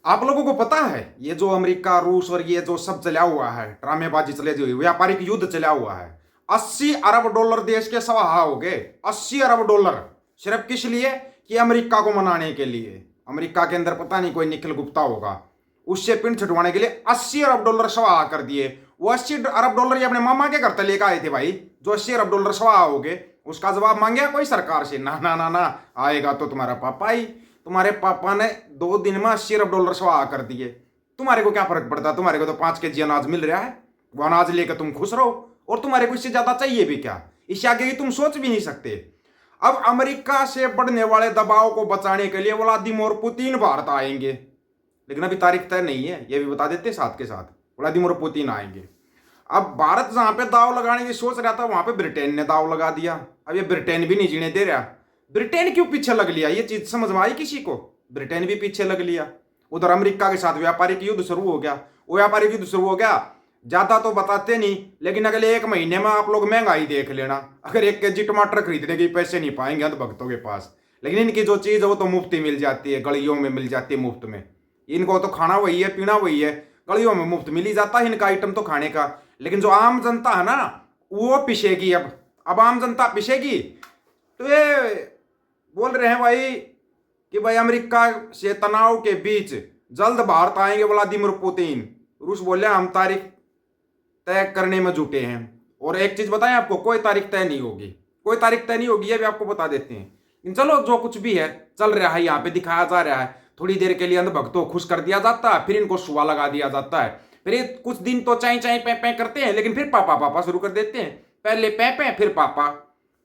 आप लोगों को पता है ये जो अमेरिका रूस और ये जो सब चला हुआ है, ड्रामेबाजी चले हुई, व्यापारिक युद्ध चला हुआ है, 80 अरब डॉलर देश के सवाहा हो गए। 80 अरब डॉलर सिर्फ किस लिए? कि अमेरिका को मनाने के लिए। अमेरिका के अंदर पता नहीं कोई निखिल गुप्ता होगा, उससे पिंड छुटवाने के लिए 80 अरब डॉलर सवाहा कर दिए। वो 80 अरब डॉलर ये अपने मामा के घर से लेकर आए थे भाई, जो 80 अरब डॉलर सवाहा हो गए। उसका जवाब मांगे कोई सरकार से? ना ना ना ना, आएगा तो तुम्हारा पापा ही। तुम्हारे पापा ने 2 दिन में 80 अरब डॉलर सवाह कर दिए। तुम्हारे को क्या फर्क पड़ता? तुम्हारे को तो 5 kg अनाज मिल रहा है, वो अनाज लेकर तुम खुश रहो, और तुम्हारे को इससे ज्यादा चाहिए भी क्या? इससे आगे की तुम सोच भी नहीं सकते। अब अमेरिका से बढ़ने वाले दबाव को बचाने के लिए व्लादिमीर पुतिन भारत आएंगे, लेकिन अभी तारीख तय नहीं है, ये भी बता देते साथ के साथ। व्लादिमीर पुतिन आएंगे। अब भारत जहां पे दाव लगाने की सोच रहा था, वहां पे ब्रिटेन ने दाव लगा दिया। अब ये ब्रिटेन भी नहीं जीने दे रहा। ब्रिटेन क्यों पीछे लग लिया, ये चीज समझ में आई किसी को? ब्रिटेन भी पीछे लग लिया। उधर अमेरिका के साथ व्यापारिक युद्ध शुरू हो गया। वो व्यापारिक युद्ध शुरू हो गया, ज्यादा तो बताते नहीं, लेकिन अगले 1 महीने में आप लोग महंगाई देख लेना। अगर 1 kg टमाटर खरीदने के पैसे नहीं पाएंगे तो भक्तों के पास, लेकिन इनकी जो चीज है वो तो मुफ्त ही मिल जाती है, गलियों में मिल जाती है मुफ्त में। इनको तो खाना वही है, पीना वही है, गलियों में मुफ्त मिल ही जाता है इनका आइटम तो खाने का। लेकिन जो आम जनता है ना, वो पिसेगी। अब आम जनता पिसेगी। तो ये बोल रहे हैं भाई कि भाई अमेरिका से तनाव के बीच जल्द भारत आएंगे व्लादिमीर पुतिन। रूस बोले हम तारीख तय करने में जुटे हैं। और एक चीज बताएं आपको, कोई तारीख तय नहीं होगी, कोई तारीख तय नहीं होगी, ये भी आपको बता देते हैं। लेकिन चलो, जो कुछ भी है चल रहा है, यहाँ पे दिखाया जा रहा है। थोड़ी देर के लिए अंधभक्तों को खुश कर दिया जाता है, फिर इनको सुआ लगा दिया जाता है। फिर ये कुछ दिन तो चाई चाई पै पै करते हैं, लेकिन फिर पापा पापा शुरू कर देते हैं। पहले पै पै, फिर पापा,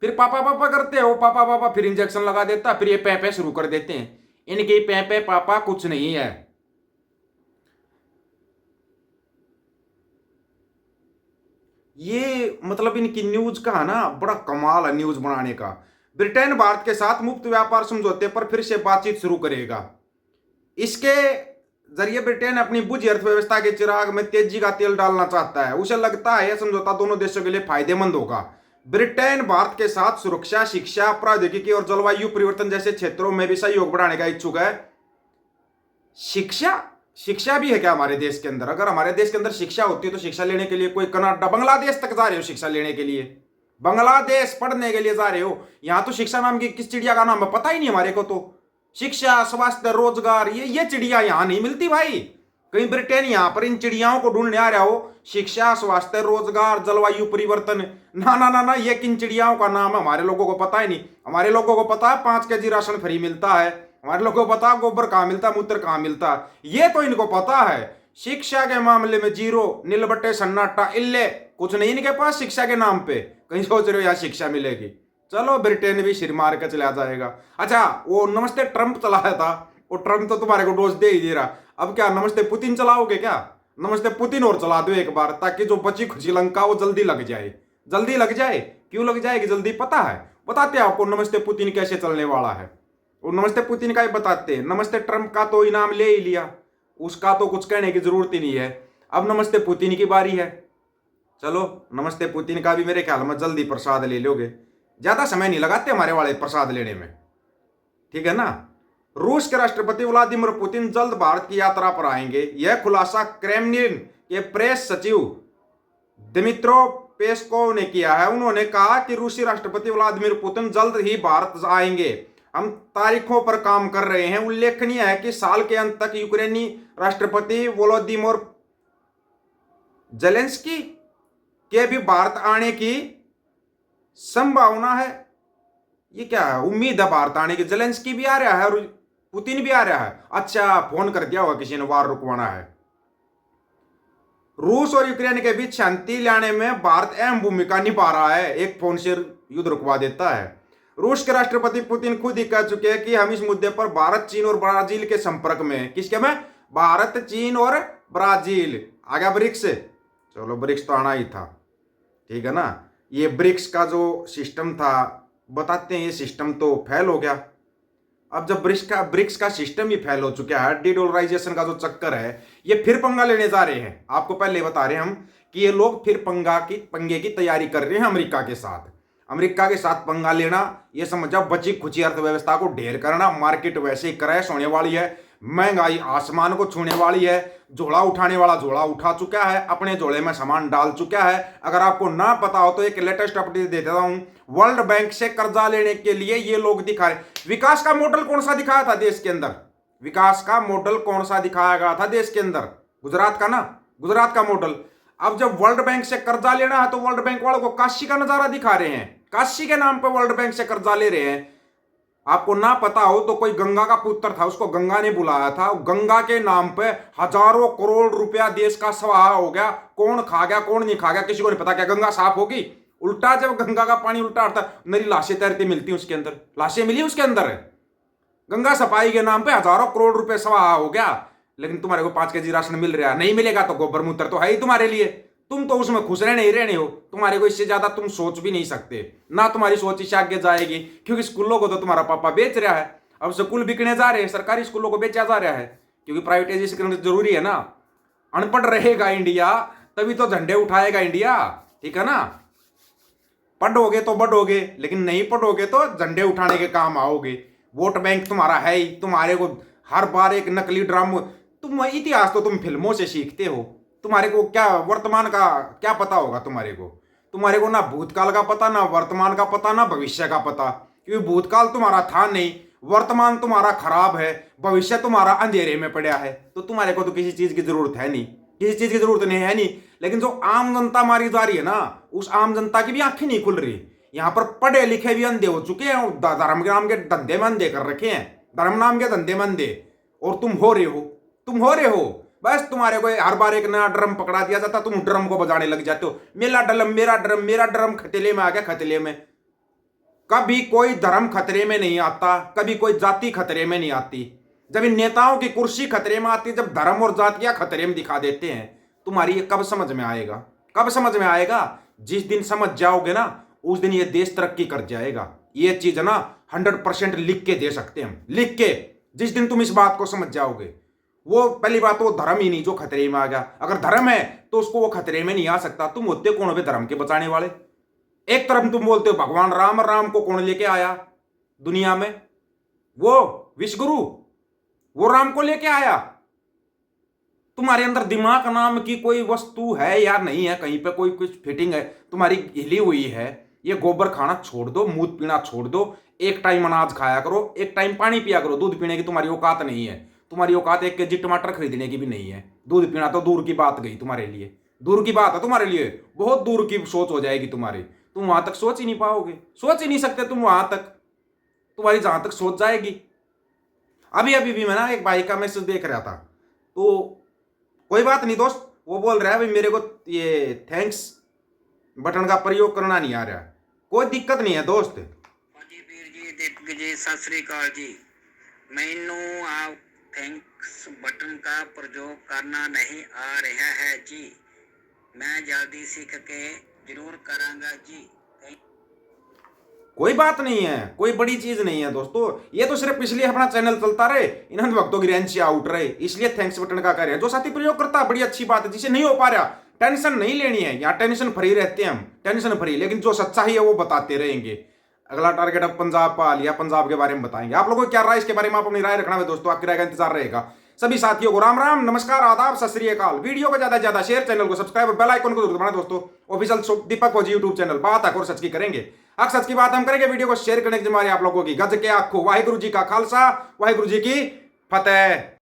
फिर पापा पापा करते हैं। वो पापा पापा फिर इंजेक्शन लगा देता, फिर ये पै पै शुरू कर देते हैं। इनके पै पै पापा कुछ नहीं है। ये मतलब इनकी न्यूज का है ना, बड़ा कमाल है न्यूज बनाने का। ब्रिटेन भारत के साथ मुक्त व्यापार समझौते पर फिर से बातचीत शुरू करेगा। इसके जरिए ब्रिटेन अपनी बुझी अर्थव्यवस्था के चिराग में तेजी का तेल डालना चाहता है। उसे लगता है यह समझौता दोनों देशों के लिए फायदेमंद होगा। ब्रिटेन भारत के साथ सुरक्षा, शिक्षा, प्रौद्योगिकी और जलवायु परिवर्तन जैसे क्षेत्रों में भी सहयोग बढ़ाने का इच्छुक है। शिक्षा, शिक्षा भी है क्या हमारे देश के अंदर? अगर हमारे देश के अंदर शिक्षा होती है तो शिक्षा लेने के लिए कोई कनाडा, बांग्लादेश तक जा रहे हो शिक्षा लेने के लिए, बांग्लादेश पढ़ने के लिए जा रहे हो। यहां तो शिक्षा नाम की किस चिड़िया का नाम है पता ही नहीं हमारे को। तो शिक्षा, स्वास्थ्य, रोजगार, ये चिड़िया यहां नहीं मिलती भाई। कहीं ब्रिटेन यहां पर इन चिड़ियाओं को ढूंढने आ रहा हो। शिक्षा, स्वास्थ्य, रोजगार, जलवायु परिवर्तन, ना ना ना ना, ये किन चिड़ियाओं का नाम है हमारे लोगों को पता ही नहीं। हमारे लोगों को पता है 5 kg राशन फ्री मिलता है, हमारे लोगों को पता है गोबर कहाँ मिलता है, मूत्र कहाँ मिलता है, ये तो इनको पता है। शिक्षा के मामले में जीरो, नीलबट्टे, सन्नाटा, इल्ले, कुछ नहीं इनके पास शिक्षा के नाम पे। कहीं सोच रहे हो यार शिक्षा मिलेगी? चलो ब्रिटेन भी सिर मार के चला जाएगा। अच्छा, वो नमस्ते ट्रंप चलाया था, वो ट्रंप तो तुम्हारे को डोज दे ही दे रहा। अब क्या नमस्ते पुतिन चलाओगे क्या? नमस्ते पुतिन और चला दो एक बार, ताकि जो बची खुची लंका वो जल्दी लग जाए। जल्दी लग जाए। क्यों लग जाएगी जल्दी पता है? बताते हैं आपको नमस्ते पुतिन कैसे चलने वाला है। वो नमस्ते पुतिन का ही बताते हैं। नमस्ते ट्रंप का तो इनाम ले ही लिया, उसका तो कुछ कहने की जरूरत ही नहीं है। अब नमस्ते पुतिन की बारी है। चलो नमस्ते पुतिन का भी मेरे ख्याल में जल्दी प्रसाद ले लोगे, ज्यादा समय नहीं लगाते हमारे वाले प्रसाद लेने में, ठीक है ना। रूस के राष्ट्रपति व्लादिमीर पुतिन जल्द भारत की यात्रा पर आएंगे। यह खुलासा क्रेमलिन के प्रेस सचिव दिमित्रो पेस्कोव ने किया है। उन्होंने कहा कि रूसी राष्ट्रपति व्लादिमीर पुतिन जल्द ही भारत आएंगे। हम तारीखों पर काम कर रहे हैं। उल्लेखनीय है कि साल के अंत तक यूक्रेनी राष्ट्रपति वोलोदिमीर जेलेंस्की के भी भारत आने की संभावना है। ये क्या है? उम्मीद है भारत आने की। जेलेंस्की भी आ रहा है और पुतिन भी आ रहा है। अच्छा, फोन कर दिया होगा किसी ने, वार रुकवाना है। रूस और यूक्रेन के बीच शांति लाने में भारत अहम भूमिका निभा रहा है। एक फोन से युद्ध रुकवा देता है। रूस के राष्ट्रपति पुतिन खुद ही कह चुके हैं कि हम इस मुद्दे पर भारत, चीन और ब्राजील के संपर्क में। किसके में? भारत, चीन और ब्राजील। आ गया ब्रिक्स। चलो ब्रिक्स तो आना ही था, ठीक है ना। ये ब्रिक्स का जो सिस्टम था, बताते हैं ये सिस्टम तो फेल हो गया। अब जब ब्रिक्स का सिस्टम ही फेल हो चुका है, डीडोलराइजेशन का जो चक्कर है, ये फिर पंगा लेने जा रहे हैं। आपको पहले बता रहे हैं हम कि ये लोग फिर पंगे की तैयारी कर रहे हैं अमेरिका के साथ। अमेरिका के साथ पंगा लेना, ये समझ जाओ बची खुची अर्थव्यवस्था को ढेर करना। मार्केट वैसे ही क्रैश होने वाली है। महंगाई आसमान को छूने वाली है। झोला उठाने वाला झोला उठा चुका है, अपने झोले में सामान डाल चुका है। अगर आपको ना पता हो तो एक लेटेस्ट अपडेट दे देता हूं। वर्ल्ड बैंक से कर्जा लेने के लिए ये लोग दिखा रहे। विकास का मॉडल कौन सा दिखाया था देश के अंदर? विकास का मॉडल कौन सा दिखाया गया था देश के अंदर? गुजरात का ना, गुजरात का मॉडल। अब जब वर्ल्ड बैंक से कर्जा लेना है तो वर्ल्ड बैंक वालों को काशी का नजारा दिखा रहे हैं। काशी के नाम पर वर्ल्ड बैंक से कर्जा ले रहे हैं। आपको ना पता हो तो कोई गंगा का पुत्र था, उसको गंगा ने बुलाया था। गंगा के नाम पे हजारों करोड़ रुपया देश का स्वाहा हो गया। कौन खा गया कौन नहीं खा गया किसी को नहीं पता। क्या गंगा साफ होगी? उल्टा, जब गंगा का पानी उल्टा आता मेरी लाशें तैरती मिलती उसके अंदर, लाशें मिली उसके अंदर। गंगा सफाई के नाम पे हजारों करोड़ रुपए स्वाहा हो गया। लेकिन तुम्हारे को 5 केजी राशन मिल रहा है, नहीं मिलेगा तो गोबर मूत्र तो है ही तुम्हारे लिए। तुम तो उसमें खुश रहने ही रहने हो। तुम्हारे को इससे ज्यादा तुम सोच भी नहीं सकते ना, तुम्हारी सोच इससे आगे जाएगी। क्योंकि स्कूलों को तो तुम्हारा पापा बेच रहा है। अब स्कूल बिकने जा रहे हैं, सरकारी स्कूलों को बेचा जा रहा है क्योंकि प्राइवेटाइजेशन जरूरी है ना। अनपढ़ रहेगा इंडिया तभी तो झंडे उठाएगा इंडिया, ठीक है ना। पढ़ोगे तो बढ़ोगे, लेकिन नहीं पढ़ोगे तो झंडे उठाने के काम आओगे। वोट बैंक तुम्हारा है ही। तुम्हारे को हर बार एक नकली ड्रामा। तुम इतिहास तो तुम फिल्मों से सीखते हो। तुम्हारे को क्या वर्तमान का क्या पता होगा? तुम्हारे को ना भूतकाल का पता, ना वर्तमान का पता, ना भविष्य का पता। क्योंकि भूतकाल तुम्हारा था नहीं, वर्तमान तुम्हारा खराब है, भविष्य तुम्हारा अंधेरे में पड़ा है। तो तुम्हारे को तो किसी चीज की जरूरत है नहीं, किसी चीज की जरूरत नहीं है नहीं। लेकिन जो आम जनता मारी जा रही है ना, उस आम जनता की भी आंखें नहीं खुल रही। यहाँ पर पढ़े लिखे भी अंधे हो चुके हैं, धर्म नाम के धंधे में अंधे कर रखे हैं, धर्म नाम के धंधे में अंधे। और तुम हो रहे हो। बस तुम्हारे को हर बार एक नया ड्रम पकड़ा दिया जाता, तुम ड्रम को बजाने लग जाते हो। मेरा ड्रम मेरा ड्रम मेरा ड्रम खतरे में आ गया, खतरे में। कभी कोई धर्म खतरे में नहीं आता, कभी कोई जाति खतरे में नहीं आती। जब इन नेताओं की कुर्सी खतरे में आती, जब धर्म और जातियां खतरे में दिखा देते हैं, तुम्हारी ये कब समझ में आएगा? कब समझ में आएगा? जिस दिन समझ जाओगे ना, उस दिन ये देश तरक्की कर जाएगा। ये चीज ना 100% लिख के दे सकते हैं हम, लिख के। जिस दिन तुम इस बात को समझ जाओगे, वो पहली बात, वो धर्म ही नहीं जो खतरे में आ गया। अगर धर्म है तो उसको वो खतरे में नहीं आ सकता। तुम होते कौन हो धर्म के बचाने वाले? एक तरफ तुम बोलते हो भगवान राम, राम को कौन लेके आया दुनिया में? वो विश्वगुरु, वो राम को लेके आया। तुम्हारे अंदर दिमाग नाम की कोई वस्तु है या नहीं है? कहीं पे कोई कुछ फिटिंग है तुम्हारी हिली हुई है? ये गोबर खाना छोड़ दो, मूत पीना छोड़ दो। एक टाइम अनाज खाया करो, एक टाइम पानी पिया करो। दूध पीने की तुम्हारी औकात नहीं है। तुम्हारी औकात 1 केजी टमाटर खरीदने की भी नहीं है। दूध पीना तो दूर की बात गई तुम्हारे लिए, दूर की बात है तुम्हारे लिए। बहुत दूर की सोच हो जाएगी तुम्हारी। तुम वहां तक सोच ही नहीं पाओगे, सोच ही नहीं सकते तुम वहां तक। तुम्हारी जहां तक सोच जाएगी। अभी अभी भी मैं ना एक भाई का मैसेज देख रहा था, तो कोई बात नहीं दोस्त, वो बोल रहा है भाई मेरे को ये थैंक्स बटन का प्रयोग करना नहीं आ रहा। कोई दिक्कत नहीं है दोस्त। जी वीर जी, दीपक जी, सत श्री अकाल जी। मैनू आप थैंक्स बटन का प्रयोग करना नहीं आ रहा है जी। मैं जल्दी सीख के जरूर करांगा जी। कोई बात नहीं है, कोई बड़ी चीज नहीं है दोस्तों। ये तो सिर्फ इसलिए अपना चैनल चलता रहे, इन भक्तों की रेंज से आउट रहे, इसलिए थैंक्स बटन का कार्य। जो साथी प्रयोग करता है बड़ी अच्छी बात है। जिसे नहीं हो पा रहा, टेंशन नहीं लेनी है। यहाँ टेंशन फ्री रहते हैं हम, टेंशन फ्री। लेकिन जो सच्चाई है वो बताते रहेंगे। अगला टारगेट अब पंजाब का लिया, पंजाब के बारे में बताएंगे। आप लोगों को क्या राय, इसके बारे में आप अपनी राय रखना है दोस्तों। आपकी राय का इंतजार रहेगा। सभी साथियों को राम राम, नमस्कार, आदाब, सत श्री अकाल। वीडियो को ज्यादा से ज्यादा शेयर, चैनल को सब्सक्राइब और बेल आइकन को जरूर दबाना दोस्तों। ऑफिशियल दीपक फौजी यूट्यूब चैनल। बात हक और सच की करेंगे, हक सच की बात हम करेंगे। वीडियो को शेयर करने के जिम्मेदारी आप लोगों की। गज के आखो वाहिगुरु जी का खालसा, वाहिगुरु जी की फतेह।